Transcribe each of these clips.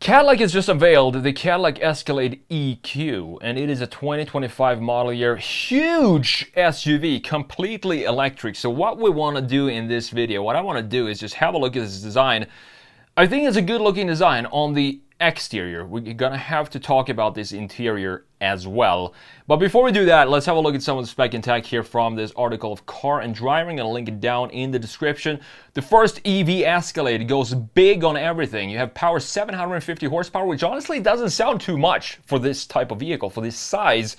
Cadillac has just unveiled the Cadillac Escalade EQ, and it is a 2025 model year huge SUV, completely electric. So what we want to do in this video, what I want to do is just have a look at this design. I think it's a good looking design on the exterior. We're gonna have to talk about this interior as well. But before we do that, let's have a look at some of the spec and tech here from this article of Car and Driving. I'll link it down in the description. The first EV Escalade goes big on everything. You have power 750 horsepower, which honestly doesn't sound too much for this type of vehicle, for this size.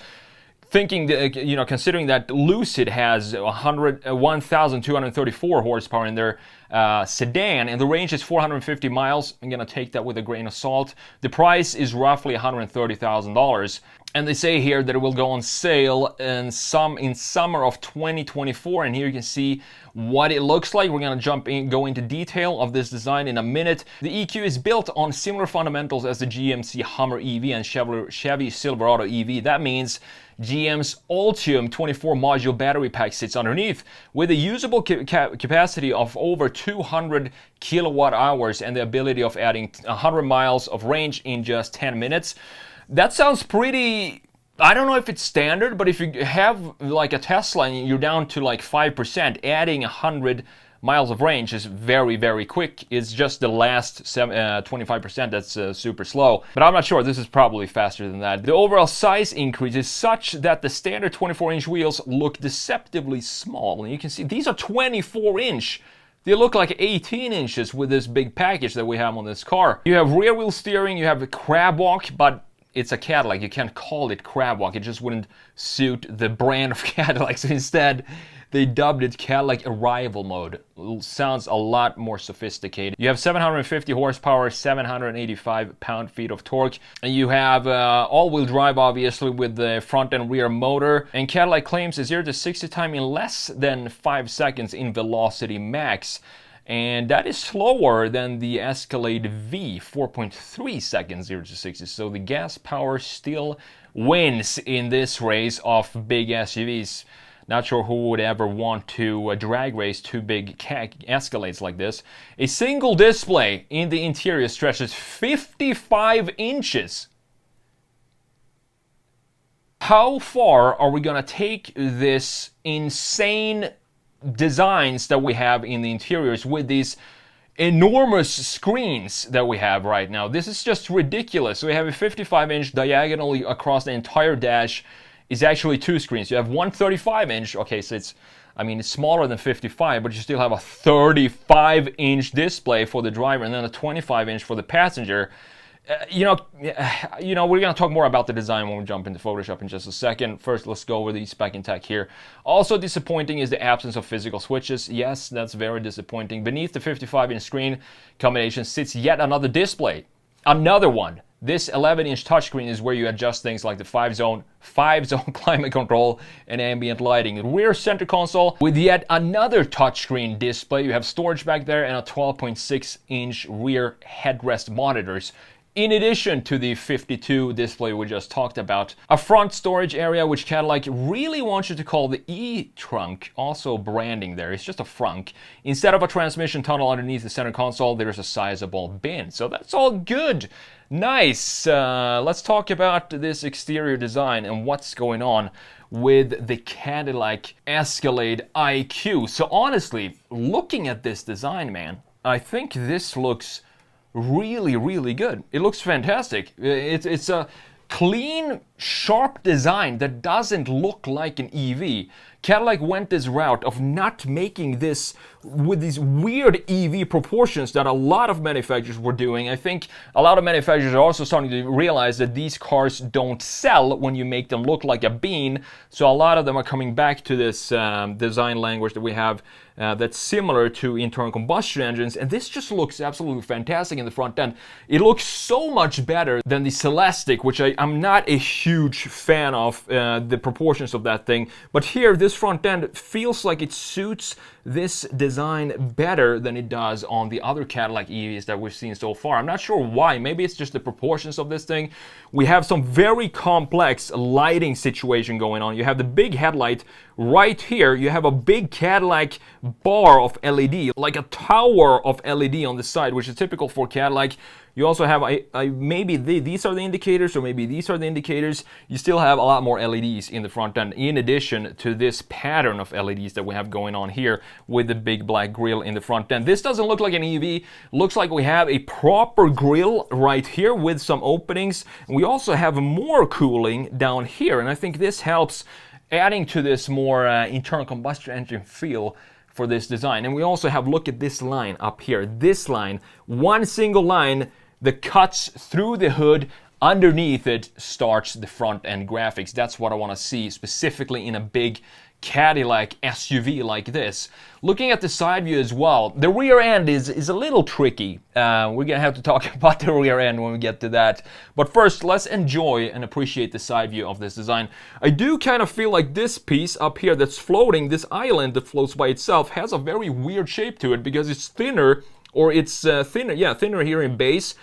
Thinking that, considering that Lucid has 1,234 horsepower in their sedan, and the range is 450 miles, I'm gonna take that with a grain of salt. The price is roughly $130,000, and they say here that it will go on sale in summer of 2024. And here you can see what it looks like. We're gonna go into detail of this design in a minute. The EQ is built on similar fundamentals as the GMC Hummer EV and Chevy Silverado EV. That means GM's Ultium 24 module battery pack sits underneath with a usable capacity of over 200 kilowatt hours and the ability of adding 100 miles of range in just 10 minutes. That sounds pretty, I don't know if it's standard, but if you have like a Tesla and you're down to like 5%, adding 100 miles of range is very, very quick. It's just the last 25% that's super slow. But I'm not sure. This is probably faster than that. The overall size increase is such that the standard 24-inch wheels look deceptively small. And you can see these are 24-inch. They look like 18 inches with this big package that we have on this car. You have rear wheel steering, you have a crab walk, but it's a Cadillac. You can't call it crab walk. It just wouldn't suit the brand of Cadillac. So instead, they dubbed it Cadillac Arrival Mode. It sounds a lot more sophisticated. You have 750 horsepower, 785 pound-feet of torque. And you have all-wheel drive, obviously, with the front and rear motor. And Cadillac claims a 0 to 60 time in less than 5 seconds in velocity max. And that is slower than the Escalade V, 4.3 seconds 0 to 60. So the gas power still wins in this race of big SUVs. Not sure who would ever want to drag race two big Escalades like this. A single display in the interior stretches 55 inches. How far are we gonna take this insane designs that we have in the interiors with these enormous screens that we have right now? This is just ridiculous. So we have a 55-inch diagonally across the entire dash. Is actually two screens. You have one 35-inch, okay, so it's smaller than 55, but you still have a 35-inch display for the driver and then a 25-inch for the passenger. We're gonna talk more about the design when we jump into Photoshop in just a second. First, let's go over the spec and tech here. Also disappointing is the absence of physical switches. Yes, that's very disappointing. Beneath the 55-inch screen combination sits yet another display. Another one. This 11-inch touchscreen is where you adjust things like the 5-zone climate control and ambient lighting. Rear center console with yet another touchscreen display. You have storage back there and a 12.6-inch rear headrest monitors. In addition to the 52 display we just talked about. A front storage area which Cadillac really wants you to call the E-trunk, also branding there. It's just a frunk. Instead of a transmission tunnel underneath the center console, there's a sizable bin. So that's all good. Nice. Let's talk about this exterior design and what's going on with the Cadillac Escalade IQ. So honestly, looking at this design, man, I think this looks really, really good. It looks fantastic. It's a clean, sharp design that doesn't look like an EV. Cadillac went this route of not making this with these weird EV proportions that a lot of manufacturers were doing. I think a lot of manufacturers are also starting to realize that these cars don't sell when you make them look like a bean. So a lot of them are coming back to this design language that we have that's similar to internal combustion engines. And this just looks absolutely fantastic in the front end. It looks so much better than the Celestiq, which I'm not a huge fan of the proportions of that thing. But here, this front end feels like it suits this design better than it does on the other Cadillac EVs that we've seen so far. I'm not sure why. Maybe it's just the proportions of this thing. We have some very complex lighting situation going on. You have the big headlight right here. You have a big Cadillac bar of LED, like a tower of LED on the side, which is typical for Cadillac. You also have maybe these are the indicators, or maybe these are the indicators. You still have a lot more LEDs in the front end, in addition to this pattern of LEDs that we have going on here with the big black grille in the front end. This doesn't look like an EV. Looks like we have a proper grille right here with some openings. We also have more cooling down here, and I think this helps adding to this more internal combustion engine feel for this design. And we also have, look at this line up here, this line, one single line that cuts through the hood. Underneath it starts the front end graphics. That's what I want to see specifically in a big Cadillac SUV like this. Looking at the side view as well, the rear end is a little tricky. We're gonna have to talk about the rear end when we get to that. But first, let's enjoy and appreciate the side view of this design. I do kind of feel like this piece up here that's floating, this island that floats by itself, has a very weird shape to it because it's thinner, or it's thinner here in base,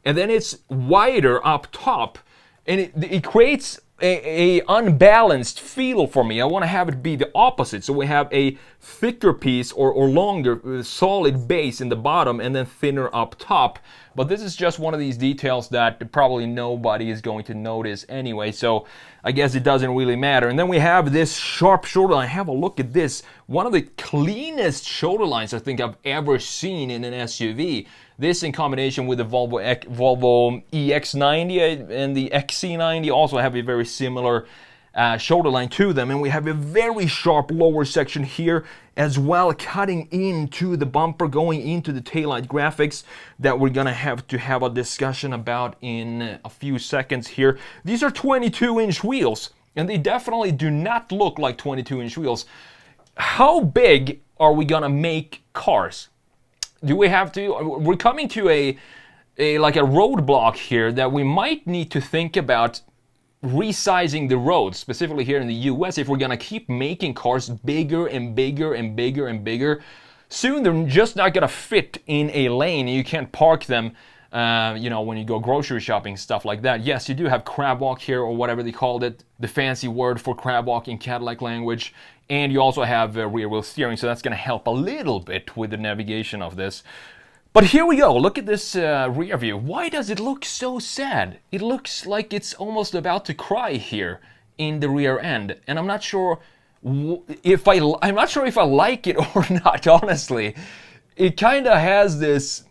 and then it's wider up top, and it creates a unbalanced feel for me. I want to have it be the opposite. So we have a thicker piece or longer solid base in the bottom and then thinner up top. But this is just one of these details that probably nobody is going to notice anyway. So I guess it doesn't really matter. And then we have this sharp shoulder line. Have a look at this. One of the cleanest shoulder lines I think I've ever seen in an SUV. This in combination with the Volvo EX90 and the XC90 also have a very similar shoulder line to them. And we have a very sharp lower section here as well, cutting into the bumper, going into the taillight graphics that we're gonna have to have a discussion about in a few seconds here. These are 22-inch wheels, and they definitely do not look like 22-inch wheels. How big are we gonna make cars? Do we have to? We're coming to a roadblock here that we might need to think about resizing the roads, specifically here in the US, if we're gonna keep making cars bigger and bigger and bigger and bigger. Soon they're just not gonna fit in a lane, and you can't park them. When you go grocery shopping, stuff like that. Yes, you do have crab walk here, or whatever they called it, the fancy word for crab walk in Cadillac language. And you also have rear wheel steering, so that's going to help a little bit with the navigation of this. But here we go. Look at this rear view. Why does it look so sad? It looks like it's almost about to cry here in the rear end, and I'm not sure if I like it or not. Honestly, it kind of has this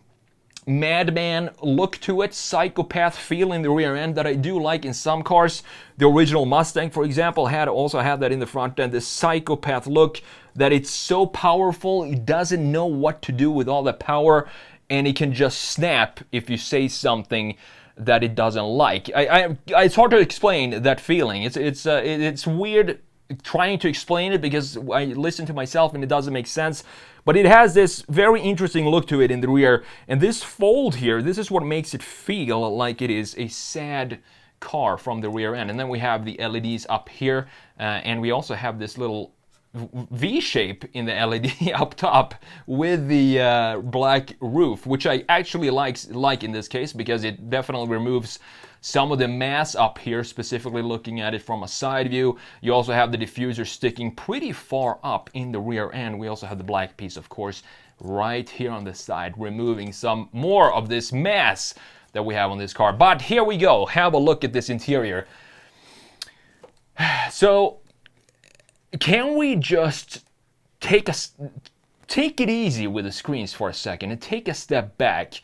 madman look to it, psychopath feel in the rear end that I do like in some cars. The original Mustang, for example, also had that in the front end, this psychopath look, that it's so powerful, it doesn't know what to do with all the power, and it can just snap if you say something that it doesn't like. It's hard to explain that feeling. It's weird trying to explain it because I listen to myself and it doesn't make sense. But it has this very interesting look to it in the rear. And this fold here, this is what makes it feel like it is a sad car from the rear end. And then we have the LEDs up here. And we also have this little V shape in the LED up top with the black roof, which I actually like in this case because it definitely removes some of the mass up here, specifically looking at it from a side view. You also have the diffuser sticking pretty far up in the rear end. We also have the black piece, of course, right here on the side, removing some more of this mass that we have on this car. But here we go. Have a look at this interior. So, can we just take it easy with the screens for a second and take a step back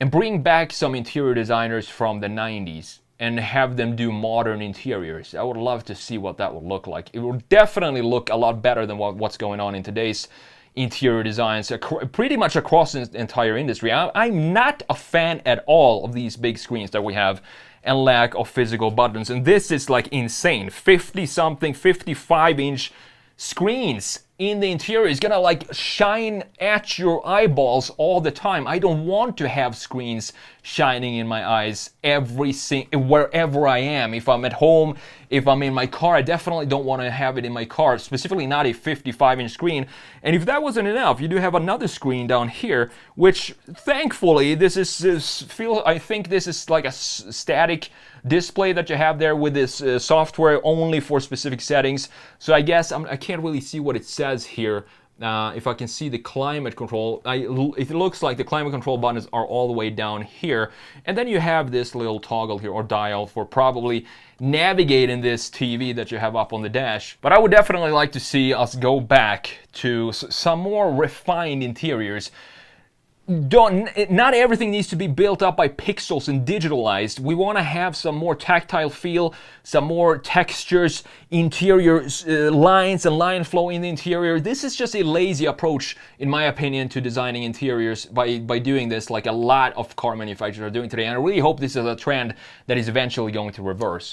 and bring back some interior designers from the 90s and have them do modern interiors? I would love to see what that would look like. It will definitely look a lot better than what's going on in today's interior designs, pretty much across the entire industry. I'm not a fan at all of these big screens that we have and lack of physical buttons. And this is like insane. 50-something, 55-inch screens in the interior is gonna like shine at your eyeballs all the time. I don't want to have screens shining in my eyes wherever I am. If I'm at home, if I'm in my car, I definitely don't want to have it in my car, specifically not a 55-inch screen. And if that wasn't enough, you do have another screen down here, which thankfully I think this is like a static display that you have there with this software only for specific settings. So I guess I can't really see what it says here If I can see the climate control, it looks like the climate control buttons are all the way down here. And then you have this little toggle here or dial for probably navigating this TV that you have up on the dash. But I would definitely like to see us go back to some more refined interiors. Not everything needs to be built up by pixels and digitalized. We want to have some more tactile feel, some more textures, interior lines and line flow in the interior. This is just a lazy approach, in my opinion, to designing interiors by doing this like a lot of car manufacturers are doing today. And I really hope this is a trend that is eventually going to reverse.